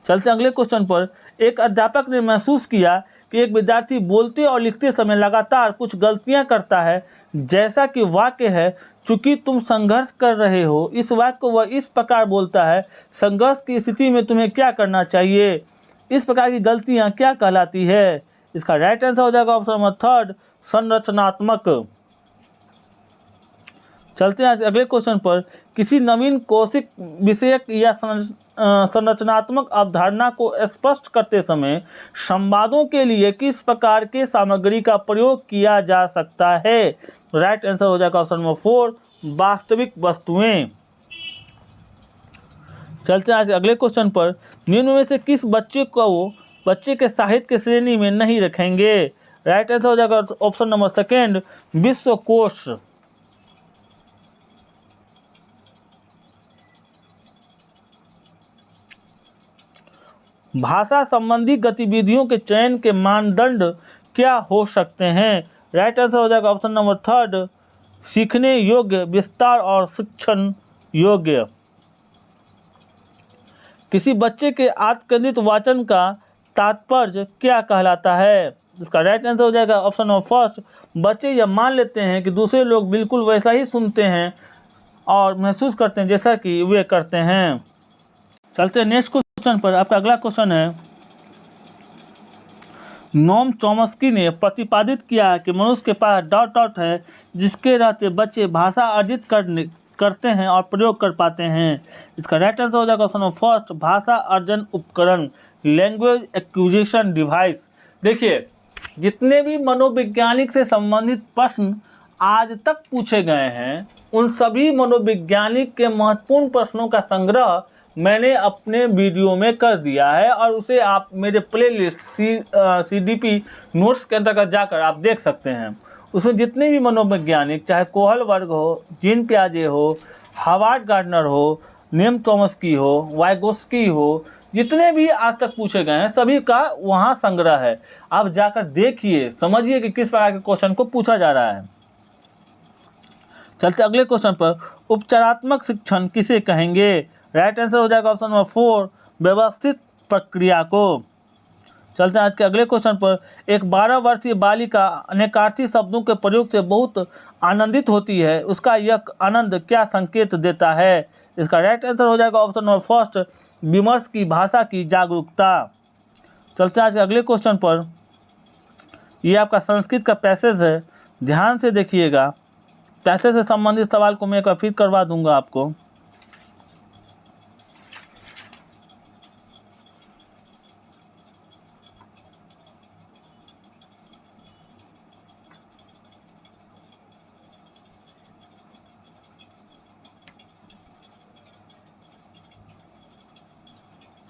चलते अगले क्वेश्चन पर। एक अध्यापक ने महसूस किया कि एक विद्यार्थी बोलते और लिखते समय लगातार कुछ गलतियां करता है। जैसा कि वाक्य है, चूंकि तुम संघर्ष कर रहे हो। इस वाक्य को वह इस प्रकार बोलता है, संघर्ष की स्थिति में तुम्हें क्या करना चाहिए? इस प्रकार की गलतियां क्या कहलाती है? इसका राइट आंसर हो जाएगा ऑप्शन नंबर थर्ड, संरचनात्मक। चलते हैं अगले क्वेश्चन पर। किसी नवीन कौशिक विषयक या संरचनात्मक अवधारणा को स्पष्ट करते समय संवादों के लिए किस प्रकार के सामग्री का प्रयोग किया जा सकता है? राइट आंसर हो जाएगा ऑप्शन नंबर 4, वास्तविक वस्तुएं। चलते हैं आज अगले क्वेश्चन पर। निम्न में से किस बच्चे के साहित्य के श्रेणी में नहीं रखेंगे? राइट आंसर हो जाएगा ऑप्शन नंबर सेकेंड, विश्वकोश। भाषा संबंधी गतिविधियों के चयन के मानदंड क्या हो सकते हैं? राइट आंसर हो जाएगा ऑप्शन नंबर थर्ड, सीखने योग्य, विस्तार और शिक्षण योग्य। किसी बच्चे के आत्मकेंद्रित वाचन का तात्पर्य क्या कहलाता है? इसका राइट आंसर हो जाएगा ऑप्शन नंबर फर्स्ट, बच्चे यह मान लेते हैं कि दूसरे लोग बिल्कुल वैसा ही सुनते हैं और महसूस करते हैं जैसा कि वे करते हैं। चलते हैं नेक्स्ट क्वेश्चन पर। आपका अगला क्वेश्चन है, नोम चॉम्स्की ने प्रतिपादित किया कि मनुष्य के पास डॉट डॉट है जिसके रहते बच्चे भाषा अर्जित करते हैं और प्रयोग कर पाते हैं। इसका राइट आंसर हो जाएगा ऑप्शन नंबर फर्स्ट, भाषा अर्जन उपकरण, लैंग्वेज एक्विजिशन डिवाइस। देखिए, जितने भी मनोवैज्ञानिक से संबंधित प्रश्न आज तक पूछे गए हैं उन सभी मनोवैज्ञानिक के महत्वपूर्ण प्रश्नों का संग्रह मैंने अपने वीडियो में कर दिया है और उसे आप मेरे प्लेलिस्ट CDP नोट्स के अंतर्गत जाकर आप देख सकते हैं। उसमें जितने भी मनोवैज्ञानिक, चाहे कोहलबर्ग हो, जीन पियाजे हो, हार्वर्ड गार्डनर हो, नेम चॉम्स्की हो, वाइगोस्की हो, जितने भी आज तक पूछे गए हैं सभी का वहाँ संग्रह है। आप जाकर देखिए, समझिए कि किस प्रकार के क्वेश्चन को पूछा जा रहा है। चलते अगले क्वेश्चन पर। उपचारात्मक शिक्षण किसे कहेंगे? राइट आंसर हो जाएगा ऑप्शन नंबर 4, व्यवस्थित प्रक्रिया को। चलते हैं आज के अगले क्वेश्चन पर। एक 12 वर्षीय बालिका अनेकार्थी शब्दों के प्रयोग से बहुत आनंदित होती है, उसका यह आनंद क्या संकेत देता है? इसका राइट आंसर हो जाएगा ऑप्शन नंबर फर्स्ट, विमर्श की भाषा की जागरूकता। चलते हैं आज के अगले क्वेश्चन पर। यह आपका संस्कृत का पैसेज है, ध्यान से देखिएगा। पैसेज से संबंधित सवाल को मैं एक बार फिर करवा दूंगा आपको।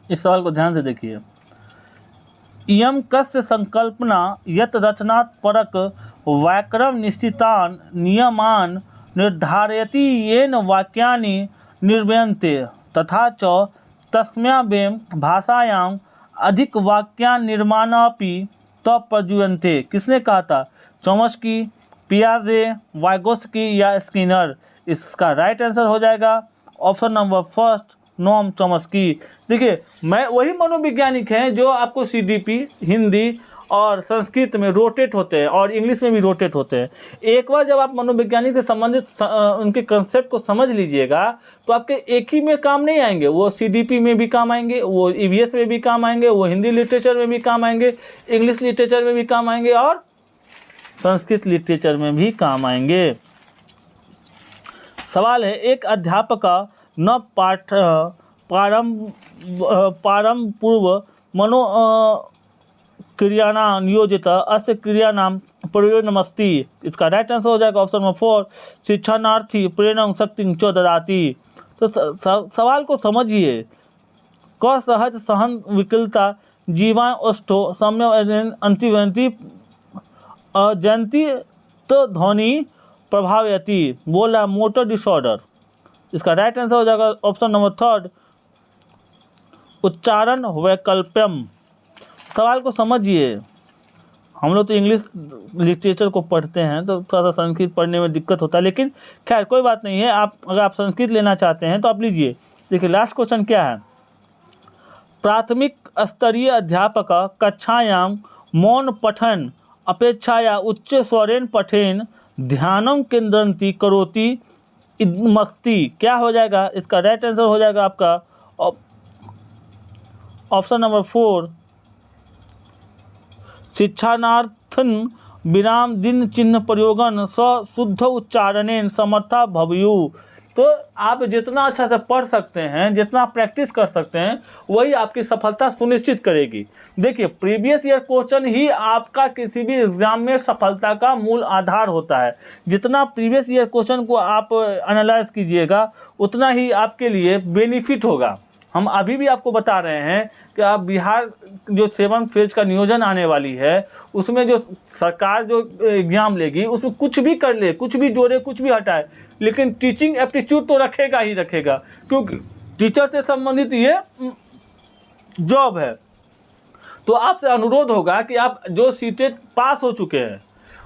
इस सवाल को ध्यान से देखिए। इयं कस्य संकल्पना यत रचनात् परक व्याकरण निश्चितान् नियमान् निर्धारयति येन वाक्यानि निर्मीयन्ते तथा च तस्मिन् भाषायां अधिक वाक्यान्निर्माणापि प्रयुज्यन्ते। किसने कहा था? चॉम्स्की, पियाजे, वाइगोस्की या स्किनर? इसका राइट आंसर हो जाएगा option number first, Noam Chomsky. देखिए, मैं वही मनोवैज्ञानिक हैं जो आपको CDP हिंदी और संस्कृत में रोटेट होते हैं और इंग्लिश में भी रोटेट होते हैं। एक बार जब आप मनोवैज्ञानिक से संबंधित उनके कंसेप्ट को समझ लीजिएगा तो आपके एक ही में काम नहीं आएंगे, वो CDP में भी काम आएंगे, वो EVS में भी काम आएंगे, वो हिंदी लिटरेचर में भी काम आएंगे, इंग्लिश लिटरेचर में भी काम आएंगे और संस्कृत लिटरेचर में भी काम आएंगे। सवाल है, एक अध्यापक का न पारम पूर्व मनो क्रियाणा नियोजित अस्य क्रियाणाम प्रयोजनमस्ति। इसका राइट आंसर हो जाएगा ऑप्शन नंबर 4, शिक्षाणार्थी प्रेरणा शक्ति च ददाति। तो सवाल को समझिए। क सहज सहन विकलता जीवा अष्टो सम्य अंतिवंती जयंती तो ध्वनि प्रभावयति, बोल रहा मोटर डिसऑर्डर। इसका राइट आंसर हो जाएगा ऑप्शन नंबर 3, उच्चारण वैकल्प्यम। सवाल को समझिए। हम लोग तो इंग्लिश लिटरेचर को पढ़ते हैं तो थोड़ा सा संस्कृत पढ़ने में दिक्कत होता है, लेकिन खैर कोई बात नहीं है। अगर आप संस्कृत लेना चाहते हैं तो आप लीजिए। देखिए लास्ट क्वेश्चन क्या है, प्राथमिक स्तरीय अध्यापक कक्षायां मौन पठन अपेक्षाया उच्च स्वरेण पठेन ध्यानं केंद्रंती करोति इदमस्ति। क्या हो जाएगा? इसका राइट आंसर हो जाएगा आपका ऑप्शन नंबर 4, शिक्षाणार्थन विराम दिन चिन्ह प्रयोगन शुद्ध उच्चारणेन समर्था भवयु। तो आप जितना अच्छा से पढ़ सकते हैं, जितना प्रैक्टिस कर सकते हैं, वही आपकी सफलता सुनिश्चित करेगी। देखिए प्रीवियस ईयर क्वेश्चन ही आपका किसी भी एग्जाम में सफलता का मूल आधार होता है। जितना प्रीवियस ईयर क्वेश्चन को आप एनालाइज कीजिएगा उतना ही आपके लिए बेनिफिट होगा। हम अभी भी आपको बता रहे हैं कि आप बिहार जो 7 फेज का नियोजन आने वाली है उसमें जो सरकार जो एग्ज़ाम लेगी उसमें कुछ भी कर ले, कुछ भी जोड़े, कुछ भी हटाए, लेकिन टीचिंग एप्टीट्यूड तो रखेगा ही रखेगा, क्योंकि टीचर से संबंधित ये जॉब है। तो आपसे अनुरोध होगा कि आप जो सीटेट पास हो चुके हैं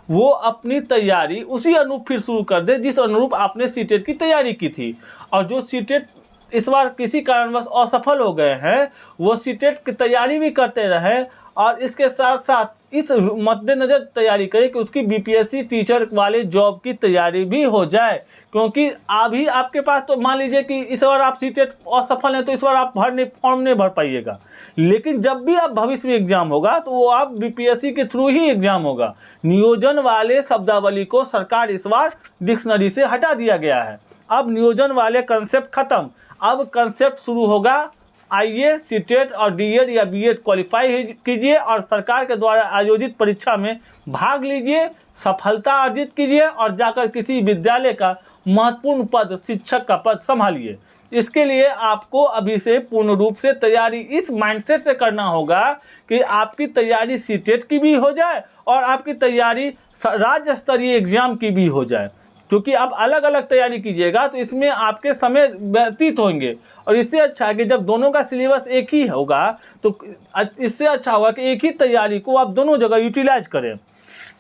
वो अपनी तैयारी उसी अनुरूप फिर शुरू कर दे जिस अनुरूप आपने सीटेट की तैयारी की थी। और जो सीटेट इस बार किसी कारणवश असफल हो गए हैं वो सीटेट की तैयारी भी करते रहे और इसके साथ साथ इस मद्देनज़र तैयारी करें कि उसकी BPSC टीचर वाले जॉब की तैयारी भी हो जाए। क्योंकि अभी आपके पास तो मान लीजिए कि इस बार आप सीटेट असफल हैं तो इस बार आप फॉर्म नहीं भर पाइएगा, लेकिन जब भी आप भविष्य में एग्जाम होगा तो वो आप BPSC के थ्रू ही एग्जाम होगा। नियोजन वाले शब्दावली को सरकार इस बार डिक्शनरी से हटा दिया गया है। अब नियोजन वाले कंसेप्ट खत्म, अब कंसेप्ट शुरू होगा। आइए सीटेट और DED या BEd क्वालिफाई कीजिए और सरकार के द्वारा आयोजित परीक्षा में भाग लीजिए, सफलता अर्जित कीजिए और जाकर किसी विद्यालय का महत्वपूर्ण पद, शिक्षक का पद संभालिए। इसके लिए आपको अभी से पूर्ण रूप से तैयारी इस माइंडसेट से करना होगा कि आपकी तैयारी सीटेट की भी हो जाए और आपकी तैयारी राज्य स्तरीय एग्जाम की भी हो जाए। क्योंकि आप अलग अलग तैयारी कीजिएगा तो इसमें आपके समय व्यतीत होंगे और इससे अच्छा है कि जब दोनों का सिलेबस एक ही होगा तो इससे अच्छा होगा कि एक ही तैयारी को आप दोनों जगह यूटिलाइज करें।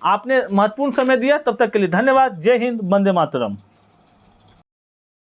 आपने महत्वपूर्ण समय दिया, तब तक के लिए धन्यवाद। जय हिंद, वंदे मातरम।